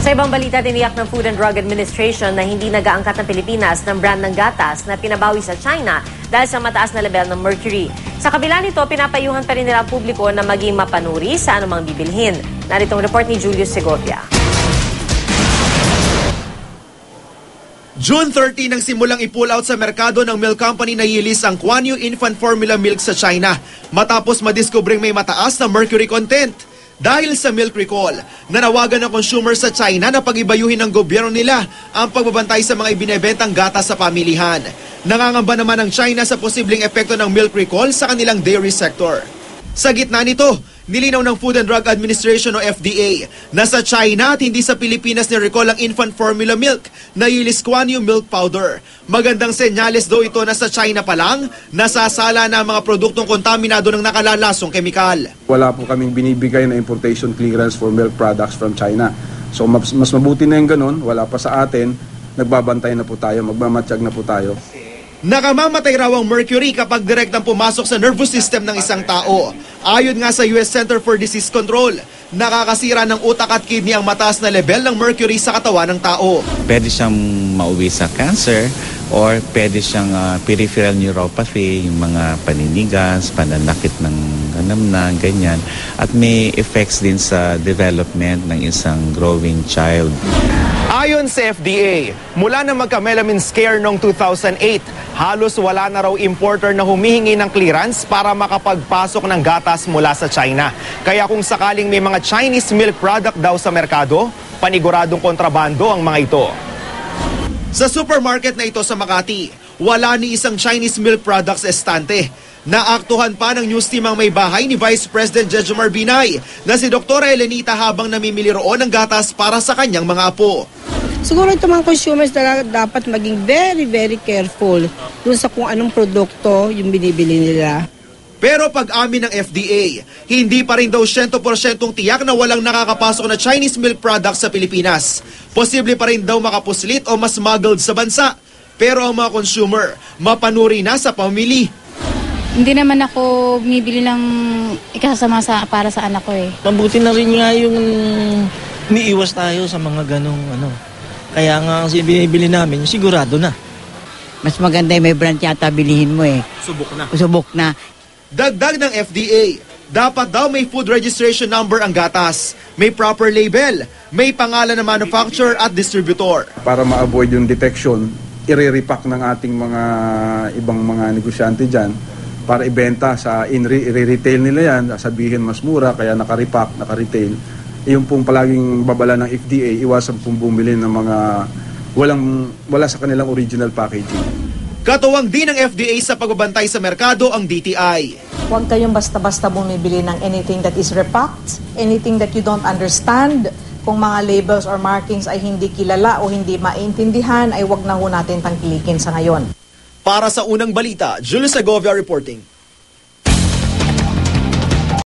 Sa ibang balita, tiniyak ng Food and Drug Administration na hindi nag-aangkat ng Pilipinas ng brand ng gatas na pinabawi sa China dahil sa mataas na level ng mercury. Sa kabila nito, pinapayuhan pa rin nila ang publiko na maging mapanuri sa anumang bibilhin. Narito ang report ni Julius Segovia. June 30 nang simulang i-pull out sa merkado ng milk company na Yilis ang Kuan Yu infant formula milk sa China matapos madiskubring may mataas na mercury content. Dahil sa milk recall, nanawagan ng consumer sa China na pag-ibayuhin ng gobyerno nila ang pagbabantay sa mga ibinebentang gatas sa pamilihan. Nangangamba naman ang China sa posibleng epekto ng milk recall sa kanilang dairy sector. Sa gitna nito, nilinaw ng Food and Drug Administration o FDA na sa China at hindi sa Pilipinas ni-recall ang infant formula milk na Yilis Kuan Yu milk powder. Magandang senyales daw ito na sa China pa lang nasasala na ang mga produktong kontaminado ng nakalalasong kemikal. Wala po kaming binibigay na importation clearance for milk products from China. So mas mabuti na yung ganun, wala pa sa atin, nagbabantay na po tayo, magmamatsyag na po tayo. Nakamamatay raw ang mercury kapag direktang pumasok sa nervous system ng isang tao. Ayon nga sa US Center for Disease Control, nakakasira ng utak at kidney ang mataas na level ng mercury sa katawan ng tao. Pwede siyang mauwi sa cancer or pwede siyang peripheral neuropathy, yung mga paninigas, pananakit ng ganamnan, ganyan. At may effects din sa development ng isang growing child. Ayon sa FDA, mula na magka-melamine scare noong 2008, halos wala na raw importer na humihingi ng clearance para makapagpasok ng gatas mula sa China. Kaya kung sakaling may mga Chinese milk product daw sa merkado, paniguradong kontrabando ang mga ito. Sa supermarket na ito sa Makati, wala ni isang Chinese milk products estante. Naaktuhan pa ng news team ang may bahay ni Vice President Jejomar Binay na si Dr. Elenita habang namimili roon ng gatas para sa kanyang mga apo. Siguro ito mga consumers na dapat maging very careful dun sa kung anong produkto yung binibili nila. Pero pag-amin ng FDA, hindi pa rin daw 100% tiyak na walang nakakapasok na Chinese milk products sa Pilipinas. Posible pa rin daw makapuslit o mas smuggled sa bansa. Pero ang mga consumer, mapanuri na sa pamili. Hindi naman ako bumibili ng ikasama para sa anak ko eh. Mabuti na rin nga yung umiiwas tayo sa mga ganong ano. Kaya nga ang binibili namin, sigurado na. Mas maganda may brand yata bilihin mo eh. Subok na. Dagdag ng FDA, dapat daw may food registration number ang gatas, may proper label, may pangalan ng manufacturer at distributor. Para ma-avoid yung detection, i-repack ng ating mga ibang mga negosyante dyan para ibenta sa i-retail nila yan, sabihin mas mura, kaya naka-repack, naka-retail. Yung pong palaging babala ng FDA, iwasan pong bumili ng mga wala sa kanilang original packaging. Katuwang din ng FDA sa pagbabantay sa merkado ang DTI. Huwag kayong basta-basta bumibili ng anything that is repacked, anything that you don't understand. Kung mga labels or markings ay hindi kilala o hindi maintindihan, ay huwag na ho natin tangkilikin sa ngayon. Para sa unang balita, Julius Segovia reporting.